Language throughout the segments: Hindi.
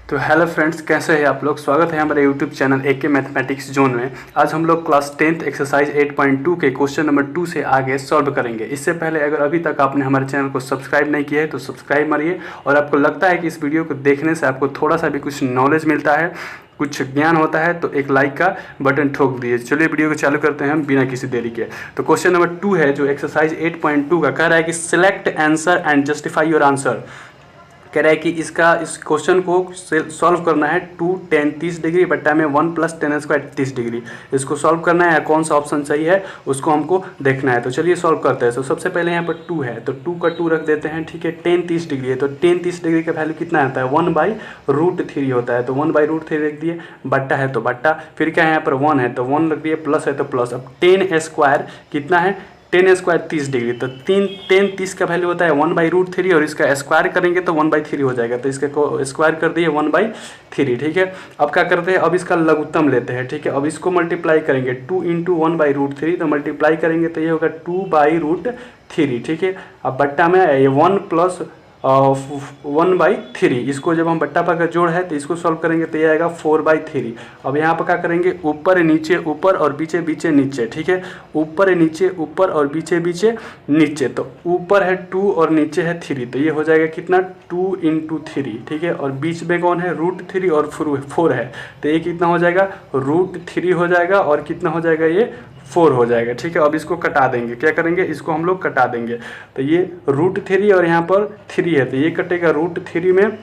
तो हेलो फ्रेंड्स, कैसे हैं आप लोग। स्वागत है हमारे YouTube channel AK mathematics zone में। आज हम लोग क्लास 10th एक्सरसाइज 8.2 के क्वेश्चन नंबर 2 से आगे सॉल्व करेंगे। इससे पहले अगर अभी तक आपने हमारे चैनल को सब्सक्राइब नहीं किया है तो सब्सक्राइब मारिए, और आपको लगता है कि इस वीडियो को देखने से आपको थोड़ा सा भी कुछ नॉलेज मिलता है, कुछ ज्ञान होता है, तो एक लाइक का बटन ठोक दीजिए। चलिए वीडियो को चालू करते हैं हम बिना किसी देरी के। तो क्वेश्चन नंबर 2 है जो एक्सरसाइज 8.2 का कह रहा है कि select answer and justify your answer. कह रहा है कि इस क्वेश्चन को सॉल्व करना है 2 10 30 डिग्री बट्टा में 1 + 10 स्क्वायर 30 डिग्री। इसको सॉल्व करना है, कौन सा ऑप्शन सही है उसको हमको देखना है। तो चलिए सॉल्व करते हैं। तो सबसे पहले यहाँ पर 2 है तो 2 का 2 रख देते हैं, ठीक है। 10 30 डिग्री है तो 10 30 डिग्री का वैल्यू कितना आता है, 1/√3 होता है। तो 1/√3 रख दिए, बट्टा है तो बट्टा, फिर क्या है यहाँ पर 1 है तो 1 रख दिए, प्लस है तो प्लस। अब 10 स्क्वायर कितना है, 10 स्क्वायर 30 डिग्री, तो 10 30 का वैल्यू होता है 1/√3, और इसका स्क्वायर करेंगे तो 1/3 हो जाएगा। तो इसका को स्क्वायर कर दिए 1/3, ठीक है। अब क्या करते हैं, अब इसका लघुत्तम लेते हैं, ठीक है। अब इसको मल्टीप्लाई करेंगे 2 × 1/√3, तो मल्टीप्लाई करेंगे तो ये होगा 2/√3, ठीक है। अब बट्टा में ये 1 + 1/3, इसको जब हम बट्टा पर का जोड़ है तो इसको सॉल्व करेंगे तो ये आएगा 4/3। अब यहाँ पर क्या करेंगे, ऊपर नीचे ऊपर और बीचे बीचे नीचे, ठीक है। ऊपर नीचे ऊपर और बीचे बीचे नीचे, तो ऊपर है 2 और नीचे है 3, तो ये हो जाएगा कितना 2 × 3, ठीक है। और बीच में कौन है, √3 और 4 है, तो ये कितना हो जाएगा, √3 हो जाएगा, और कितना हो जाएगा, ये 4 हो जाएगा, ठीक है। अब इसको कटा देंगे, क्या करेंगे, इसको हम लोग कटा देंगे। तो ये √3 और यहाँ पर 3 है तो ये कटेगा √3 में,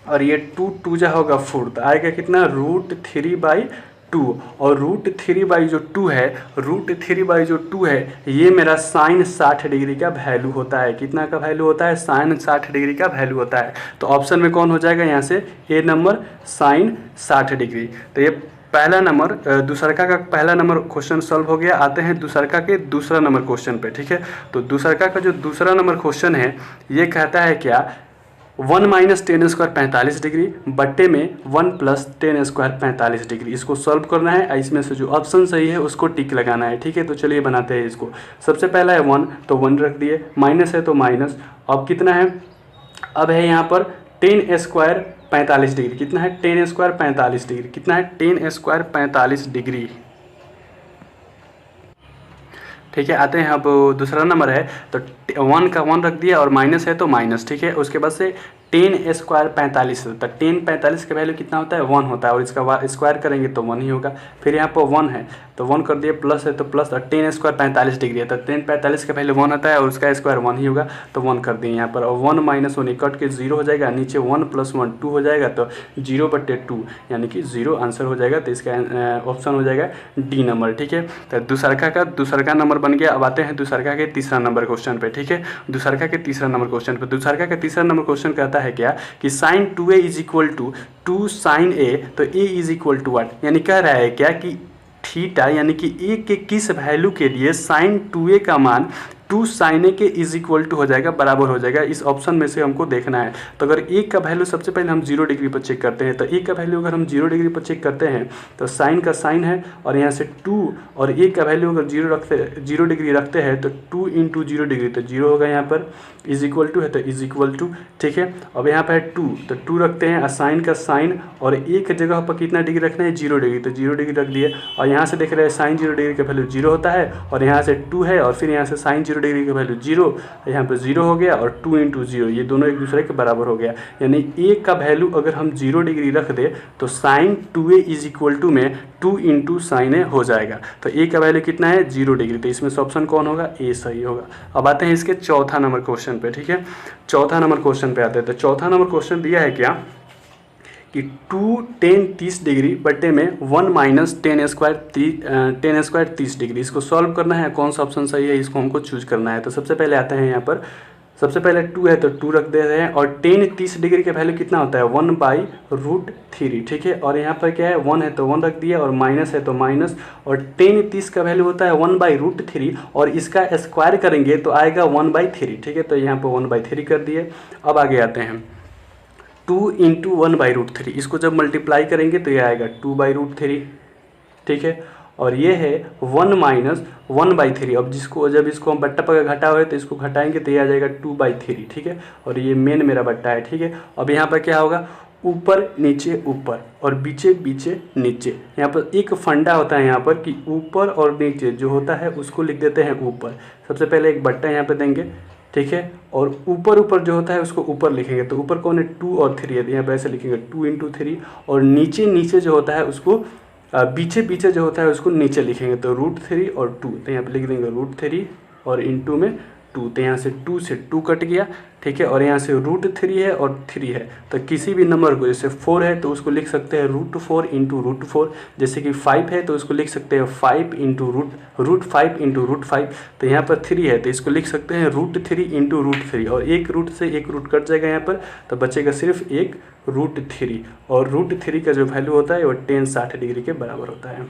और ये 2 2 जा होगा 4, तो आएगा कितना √3/2। और √3/2 है, √3/2 है, ये मेरा साइन 60 डिग्री का वैल्यू होता है। कितना का वैल्यू होता है, साइन 60 डिग्री का वैल्यू होता है। तो ऑप्शन में कौन हो जाएगा, यहाँ से ए नंबर साइन 60 डिग्री। तो ये पहला नंबर दूसरका का पहला नंबर क्वेश्चन सॉल्व हो गया। आते हैं दूसरका के दूसरा नंबर क्वेश्चन पे, ठीक है। तो दूसरका का जो दूसरा नंबर क्वेश्चन है ये कहता है क्या, 1 - 10 स्क्वायर 45 डिग्री बट्टे में 1 + 10 स्क्वायर 45 डिग्री। इसको सॉल्व करना है, इसमें से जो ऑप्शन सही है उसको टिक लगाना है, ठीक है। तो चलिए बनाते हैं इसको। सबसे पहला है 1, तो 1 रख दिए, माइनस है तो माइनस। अब कितना है, अब है यहाँ पर 10 स्क्वायर 45 डिग्री, कितना है 10 स्क्वायर 45 डिग्री, कितना है 10 स्क्वायर 45 डिग्री, ठीक है। आते हैं अब दूसरा नंबर है तो 1 का 1 रख दिया, और माइनस है तो माइनस, ठीक है। उसके बाद से 10 स्क्वायर 45 होता है, 10 45 का वैल्यू कितना होता है, 1 होता है, और इसका स्क्वायर करेंगे तो 1 ही होगा। फिर यहाँ पर 1 है तो 1 कर दिए, प्लस है तो प्लस, और 10 स्क्वायर 45 डिग्री है तो 10 45 का वैल्यू 1 होता है, और उसका स्क्वायर 1 ही होगा, तो 1 कर दिए यहाँ पर। और 1 - 1 कट के 0 हो जाएगा, नीचे 1 + 1 2 हो जाएगा, तो 0/2 यानी कि 0 आंसर हो जाएगा। तो इसका ऑप्शन हो जाएगा डी नंबर, ठीक है। तो दूसरका नंबर बन गया। अब आते हैं दूसरका के तीसरा नंबर क्वेश्चन पे, ठीक है। दूसरका के तीसरा नंबर क्वेश्चन पे, दूसरका का तीसरा नंबर क्वेश्चन कहता है क्या कि sin 2a = 2 sin a, तो a = what, यानी कह रहा है क्या कि थीटा यानी कि a के किस वैल्यू के लिए sin 2a का मान 2 sin a के = हो जाएगा, बराबर हो जाएगा। इस ऑप्शन में से हमको देखना है। तो अगर a का वैल्यू सबसे पहले हम 0 डिग्री पर चेक करते हैं, तो a का वैल्यू अगर हम 0 डिग्री पर चेक करते हैं तो साइन का साइन है, और यहाँ से 2, और a का वैल्यू अगर 0 डिग्री रखते हैं तो 2 × 0 डिग्री, तो 0 होगा यहाँ पर, = है तो = ठीक है। अब यहाँ पर है 2, तो 2 रखते हैं, साइन का साइन, और a की जगह पर कितना डिग्री रखना है, 0 डिग्री, तो 0 डिग्री रख दिए। और यहाँ से देख रहे हैं साइन 0 डिग्री का वैल्यू 0 होता है, और यहाँ से 2 है, और फिर यहाँ से साइन 0 डिग्री का वैल्यू 0, यहाँ पर 0 हो गया, और 2 × 0 ये दोनों एक दूसरे के बराबर हो गया। यानी a का वैल्यू अगर हम 0 डिग्री रख दे तो साइन 2a = में 2 × sin a हो जाएगा। तो a का वैल्यू कितना है, 0 डिग्री, तो इसमें से ऑप्शन कौन होगा, ए सही होगा। अब आते हैं इसके चौथा नंबर क्वेश्चन पे, ठीक है। चौथा नंबर क्वेश्चन पे आते हैं। तो चौथा नंबर क्वेश्चन दिया है क्या कि 2 10 30 डिग्री बट्टे में 1 - 10 स्क्वायर 30 डिग्री। इसको सॉल्व करना है, कौन सा ऑप्शन सही है इसको हमको चूज करना है। तो सबसे पहले आते हैं यहाँ पर, सबसे पहले 2 है तो 2 रख दे रहे हैं, और 10 30 डिग्री का वैल्यू कितना होता है, 1/√3, ठीक है। और यहाँ पर क्या है, 1 है तो 1 रख दिया, और माइनस है तो माइनस, और 10 30 का वैल्यू होता है 1/√3, और इसका स्क्वायर करेंगे तो आएगा 1/3, ठीक है। तो यहाँ पर 1/3 कर दिए। अब आगे आते हैं 2 × 1/√3, इसको जब मल्टीप्लाई करेंगे तो ये आएगा 2/√3, ठीक है। और ये है 1 - 1/3। अब जब इसको हम बट्टा पर घटा हुआ है तो इसको घटाएंगे तो ये आ जाएगा 2/3, ठीक है। और ये मेन मेरा बट्टा है, ठीक है। अब यहाँ पर क्या होगा, ऊपर नीचे ऊपर और बीचे बीचे नीचे। यहाँ पर एक फंडा होता है यहाँ पर कि ऊपर और नीचे जो होता है उसको लिख देते हैं ऊपर। सबसे पहले एक बट्टा यहाँ पे देंगे, ठीक है, और ऊपर ऊपर जो होता है उसको ऊपर लिखेंगे। तो ऊपर कौन है, 2 और 3 है, तो यहाँ पे ऐसे लिखेंगे 2 × 3। और नीचे नीचे जो होता है उसको बीचे बीचे जो होता है उसको नीचे लिखेंगे। तो √3 और 2, तो यहाँ पे लिख देंगे √3 और इंटू में 2। तो यहाँ से 2 से 2 कट गया, ठीक है, और यहाँ से √3 है और 3 है। तो किसी भी नंबर को, जैसे 4 है तो उसको लिख सकते हैं √4 × √4। जैसे कि 5 है तो उसको लिख सकते हैं 5 × √5 × √5। तो यहाँ पर 3 है तो इसको लिख सकते हैं √3 × √3। और एक रूट से एक रूट कट जाएगा यहाँ पर, तो बचेगा सिर्फ एक √3। और √3 का जो वैल्यू होता है वो 10 60 डिग्री के बराबर होता है।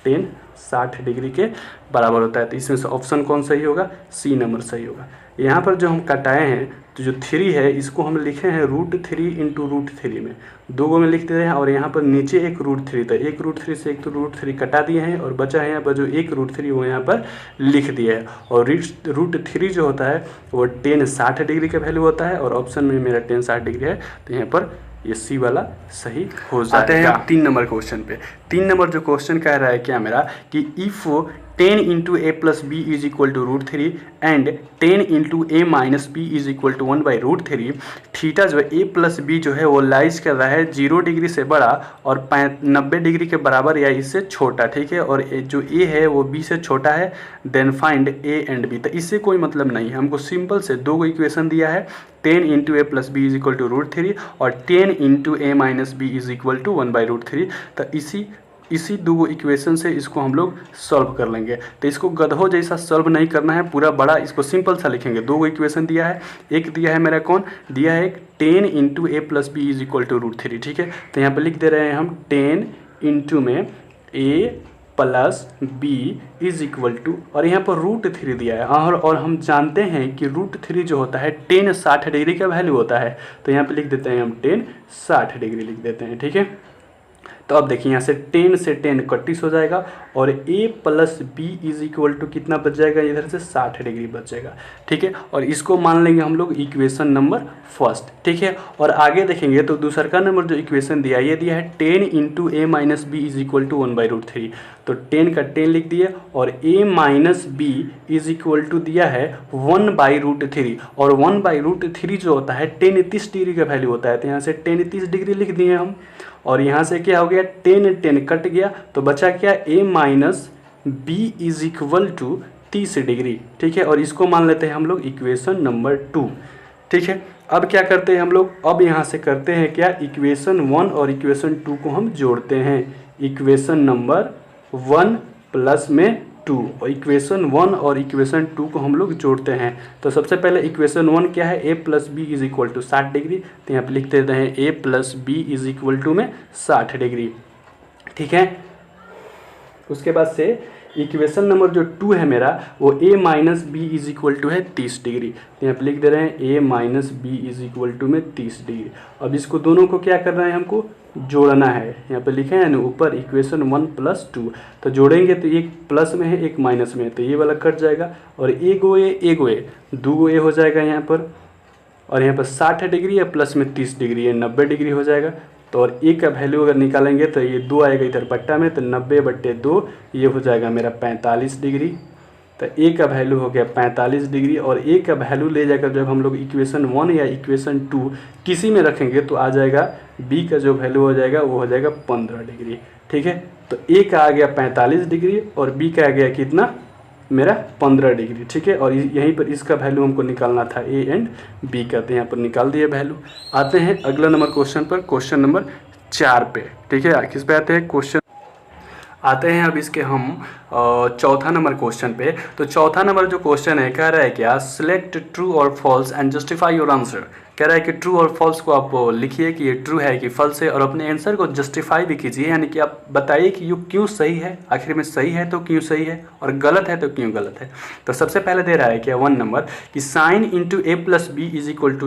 10 60 डिग्री के बराबर होता है। तो इसमें से ऑप्शन कौन सही होगा, सी नंबर सही होगा। यहाँ पर जो हम कटाए हैं तो जो 3 है इसको हम लिखे हैं √3 × √3 में, 2 में लिख दे रहे हैं। और यहाँ पर नीचे एक √3 था, एक √3 से एक तो √3 कटा दिए हैं और बचा है यहाँ पर जो एक √3 वो यहाँ पर लिख दिया है। और √3 जो होता है वो 10 60 डिग्री का वैल्यू होता है। और ऑप्शन में मेरा 10 60 डिग्री है, तो यहाँ पर ये सी वाला सही हो जाएगा। आते हैं 3 नंबर क्वेश्चन पे। 3 नंबर जो क्वेश्चन कह रहा है क्या मेरा कि if 10 × a + b = √3 and 10 × a - b = 1/√3, theta जो है a + b जो है वो लाइज कर रहा है 0 डिग्री से बड़ा और 90 डिग्री के बराबर या इससे छोटा, ठीक है, और जो a है वो b से छोटा है। Then find a and b। तो इससे कोई मतलब नहीं है, हमको सिंपल से 2 इक्वेशन दिया है, 10 × a + b = √3 और 10 × a - b = 1/√3। तो इसी 2 इक्वेशन से इसको हम लोग सॉल्व कर लेंगे। तो इसको गधों जैसा सॉल्व नहीं करना है, पूरा बड़ा इसको सिंपल सा लिखेंगे। 2 इक्वेशन दिया है, एक दिया है मेरा कौन दिया है, 10 × a + b = √3, ठीक है। तो यहाँ पे लिख दे रहे हैं हम 10 × में a + b = और यहाँ पर √3 दिया है। और हम जानते हैं कि √3 जो होता है 10 60 डिग्री का वैल्यू होता है। तो यहाँ पे लिख देते हैं हम 10 60 डिग्री लिख देते हैं, ठीक है। तो अब देखिए यहाँ से 10 से 10 31 हो जाएगा और a + b = कितना बच जाएगा, इधर से 60 डिग्री बच जाएगा, ठीक है। और इसको मान लेंगे हम लोग इक्वेशन नंबर फर्स्ट, ठीक है। और आगे देखेंगे तो दूसरा नंबर जो इक्वेशन दिया है ये दिया है 10 × a - b = 1/√3। तो 10 का 10 लिख दिए और a - b = दिया है 1/√3। और 1/√3 जो होता है 10 30 डिग्री का वैल्यू होता है। तो यहाँ से 10 30 डिग्री लिख दिए हम। और यहाँ से क्या हो गया, 10 10 कट गया तो बचा क्या, a - b = 30 डिग्री, ठीक है। और इसको मान लेते हैं हम लोग इक्वेशन नंबर 2, ठीक है। अब क्या करते हैं हम लोग, अब यहाँ से करते हैं क्या, इक्वेशन 1 और इक्वेशन 2 को हम जोड़ते हैं। इक्वेशन नंबर 1 प्लस में 2 और इक्वेशन 1 और इक्वेशन 2 को हम लोग जोड़ते हैं। तो सबसे पहले इक्वेशन 1 क्या है, a + b = 60 डिग्री। तो यहाँ पे लिख देते हैं a + b = में 60 डिग्री, ठीक है। उसके बाद से इक्वेशन नंबर जो 2 है मेरा वो a - b = है 30 डिग्री। तो यहाँ पे लिख दे रहे हैं a - b = में 30 डिग्री। अब इसको दोनों को क्या करना है, हमको जोड़ना है। यहाँ पे लिखे हैं ना ऊपर इक्वेशन 1 + 2, तो जोड़ेंगे तो एक प्लस में है एक माइनस में है, तो ये वाला कट जाएगा और एगो ए 2 ए हो जाएगा यहाँ पर। और यहाँ पर 60 डिग्री है प्लस में 30 डिग्री है 90 डिग्री हो जाएगा। तो और ए का वैल्यू अगर निकालेंगे तो ये 2 आएगा इधर बट्टा में, तो 90/2 ये हो जाएगा मेरा 45 डिग्री। तो ए का वैल्यू हो गया 45 डिग्री। और ए का वैल्यू ले जाकर जब हम लोग इक्वेशन 1 या इक्वेशन 2 किसी में रखेंगे तो आ जाएगा बी का जो वैल्यू हो जाएगा वो हो जाएगा 15 डिग्री, ठीक है। तो ए का आ गया 45 डिग्री और बी का आ गया कितना, मेरा 15 डिग्री, ठीक है। और यहीं पर इसका वैल्यू हमको निकालना था ए एंड बी का, तो यहाँ पर निकाल दिए वैल्यू। आते हैं अगला नंबर क्वेश्चन पर, क्वेश्चन नंबर 4 पे, ठीक है। किस पे आते हैं क्वेश्चन, आते हैं अब इसके हम चौथा नंबर क्वेश्चन पे। तो चौथा नंबर जो क्वेश्चन है कह रहा है क्या, सिलेक्ट ट्रू और false and justify your answer. कह रहा है कि ट्रू और फॉल्स को आप लिखिए कि ये ट्रू है कि फॉल्स है और अपने आंसर को जस्टिफाई भी कीजिए, यानी कि आप बताइए कि ये क्यों सही है, आखिर में सही है तो क्यों सही है और गलत है तो क्यों गलत है। तो सबसे पहले दे रहा है क्या 1 नंबर कि sine into a + b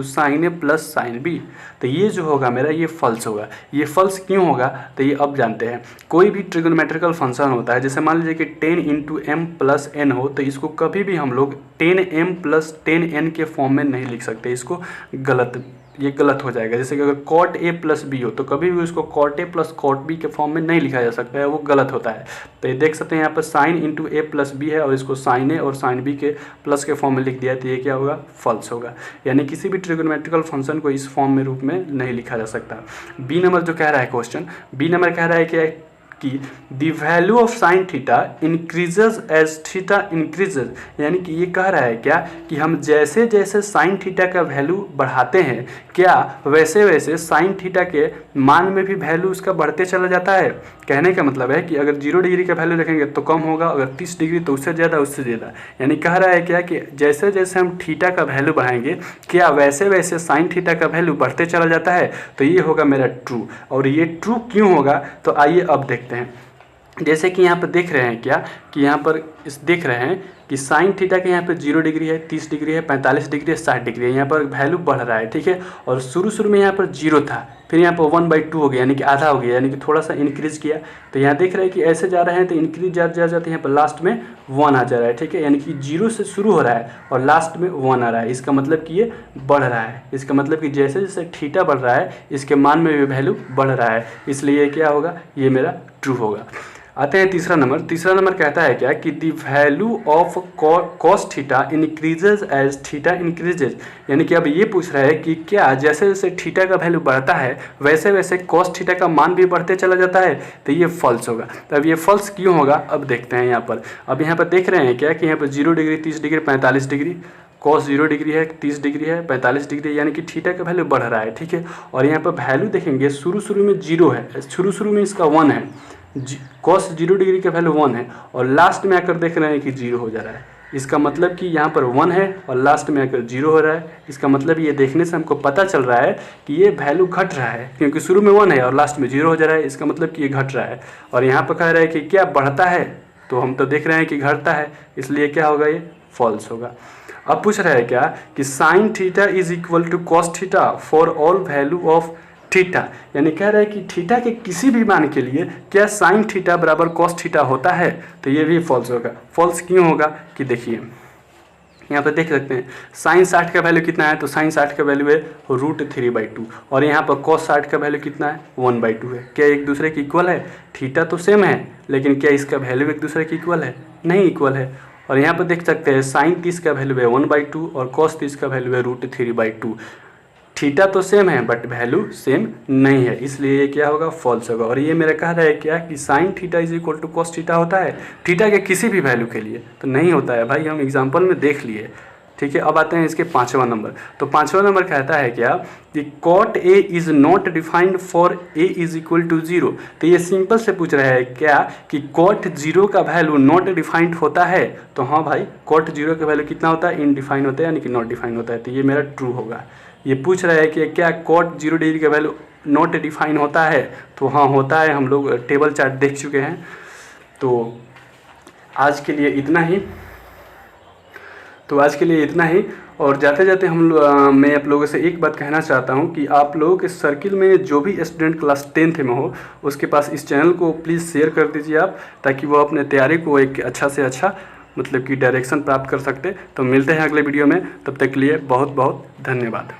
= sine a + sine b। तो ये जो होगा मेरा ये फॉल्स होगा। ये फॉल्स क्यों होगा तो ये अब जानते हैं। कोई भी ट्रिगोनोमेट्रिकल फंक्शन होता है, जैसे मान लीजिए कि 10 × m + n हो, तो इसको कभी भी हम लोग 10m + 10n के फॉर्म में नहीं लिख सकते, इसको गलत ये गलत हो जाएगा। जैसे कि अगर कॉट ए प्लस बी हो तो कभी भी उसको cot A plus cot B के फॉर्म में नहीं लिखा जा सकता है, वो गलत होता है। तो ये देख सकते हैं यहाँ पर साइन इंटू ए प्लस बी है और इसको साइन ए और साइन बी के प्लस के फॉर्म में लिख दिया, तो ये क्या होगा, फॉल्स होगा। यानी किसी भी ट्रिगोनोमेट्रिकल फंक्शन को इस फॉर्म में रूप में नहीं लिखा जा सकता। बी नंबर जो कह रहा है क्वेश्चन, बी नंबर कह रहा है कि the value of sine theta increases as theta increases, यानी कि ये कह रहा है क्या कि हम जैसे जैसे साइन थीटा का वैल्यू बढ़ाते हैं क्या वैसे वैसे साइन थीटा के मान में भी वैल्यू उसका बढ़ते चला जाता है। कहने का मतलब है कि अगर 0 डिग्री का वैल्यू रखेंगे तो कम होगा, अगर 30 डिग्री तो उससे ज़्यादा उससे ज़्यादा। यानी कह रहा है क्या कि जैसे जैसे हम थीटा का वैल्यू बढ़ाएंगे क्या वैसे वैसे साइन थीटा का वैल्यू बढ़ते चला जाता है। तो ये होगा मेरा ट्रू। और ये ट्रू क्यों होगा तो आइए अब देखते हैं। जैसे कि यहाँ पर देख रहे हैं क्या कि यहाँ पर इस देख रहे हैं कि साइन थीटा के यहाँ पे 0 डिग्री है, 30 डिग्री है, 45 डिग्री है, 60 डिग्री है, यहाँ पर वैल्यू बढ़ रहा है, ठीक है। और शुरू में यहाँ पर 0 था, फिर यहाँ पर 1/2 हो गया, यानी कि आधा हो गया, यानी कि थोड़ा सा इंक्रीज किया। तो यहाँ देख रहे हैं कि ऐसे जा रहे हैं तो इंक्रीज जाते यहाँ पर लास्ट में 1 आ जा रहा है, ठीक है। यानी कि 0 से शुरू हो रहा है और लास्ट में 1 आ रहा है। इसका मतलब कि ये बढ़ रहा है। इसका मतलब कि जैसे जैसे थीटा बढ़ रहा है इसके मान में भी वैल्यू बढ़ रहा है, इसलिए क्या होगा, ये मेरा ट्रू होगा। आते हैं तीसरा नंबर कहता है क्या कि the value of cos theta increases as theta increases, यानी कि अब ये पूछ रहा है कि क्या जैसे जैसे थीटा का वैल्यू बढ़ता है वैसे वैसे कॉस थीटा का मान भी बढ़ते चला जाता है। तो ये फॉल्स होगा। तो अब ये फॉल्स क्यों होगा अब देखते हैं यहाँ पर। अब यहाँ पर देख रहे हैं क्या कि यहाँ पर 0 degree, 30 degree, 45 degree, cos 0 degree है, 30 डिग्री है, 45 डिग्री, यानी कि थीटा का वैल्यू बढ़ रहा है, ठीक है। और यहाँ पर वैल्यू देखेंगे शुरू में 0 है, शुरू में इसका 1 है, कॉस 0 डिग्री का वैल्यू 1 है और लास्ट में आकर देख रहे हैं कि 0 हो जा रहा है। इसका मतलब कि यहाँ पर 1 है और लास्ट में आकर 0 हो रहा है। इसका मतलब ये देखने से हमको पता चल रहा है कि ये वैल्यू घट रहा है, क्योंकि शुरू में 1 है और लास्ट में 0 हो जा रहा है। इसका मतलब कि ये घट रहा है। और यहाँ पर कह रहा है कि क्या बढ़ता है, तो हम तो देख रहे हैं कि घटता है, इसलिए क्या होगा, ये फॉल्स होगा। अब पूछ रहा है क्या कि sine theta is equal to cos theta for all value of theta, यानी कह रहा है कि थीटा के किसी भी मान के लिए क्या साइन थीटा बराबर कॉस थीटा होता है। तो ये भी फॉल्स होगा। फॉल्स क्यों होगा कि देखिए यहाँ पर देख सकते हैं साइन 60 का वैल्यू कितना है, तो साइन 60 का वैल्यू है √3/2 और यहाँ पर कॉस 60 का वैल्यू कितना है, 1/2 है। क्या एक दूसरे के इक्वल है, थीटा तो सेम है लेकिन क्या इसका वैल्यू एक दूसरे के इक्वल है, नहीं इक्वल है। और यहाँ पर देख सकते हैं साइन 30 का वैल्यू है 1/2 और कॉस 30 का वैल्यू है √3/2। थीटा तो सेम है बट वैल्यू सेम नहीं है, इसलिए ये क्या होगा, फॉल्स होगा। और ये मेरा कह रहा है क्या कि sine theta is equal to cos theta होता है थीटा के किसी भी वैल्यू के लिए, तो नहीं होता है भाई, हम एग्जांपल में देख लिए, ठीक है। अब आते हैं इसके 5वां नंबर। तो 5वां नंबर कहता है क्या कि cot A is not defined for A is equal to 0। तो ये सिंपल से पूछ रहा है क्या कि कॉट 0 का वैल्यू नॉट डिफाइंड होता है। तो हाँ भाई, कॉट 0 का वैल्यू कितना होता है, इनडिफाइंड होता है, यानी कि नॉट डिफाइंड होता है। तो ये मेरा ट्रू होगा। ये पूछ रहा है कि क्या कॉट 0 डिग्री का वैल्यू नॉट डिफाइन होता है, तो हाँ होता है, हम लोग टेबल चार्ट देख चुके हैं। तो आज के लिए इतना ही और जाते जाते मैं आप लोगों से एक बात कहना चाहता हूं कि आप लोगों के सर्किल में जो भी स्टूडेंट क्लास 10th में हो उसके पास इस चैनल को प्लीज़ शेयर कर दीजिए आप, ताकि वो अपने तैयारी को एक अच्छा से अच्छा मतलब कि डायरेक्शन प्राप्त कर सकते। तो मिलते हैं अगले वीडियो में, तब तक के लिए बहुत बहुत धन्यवाद।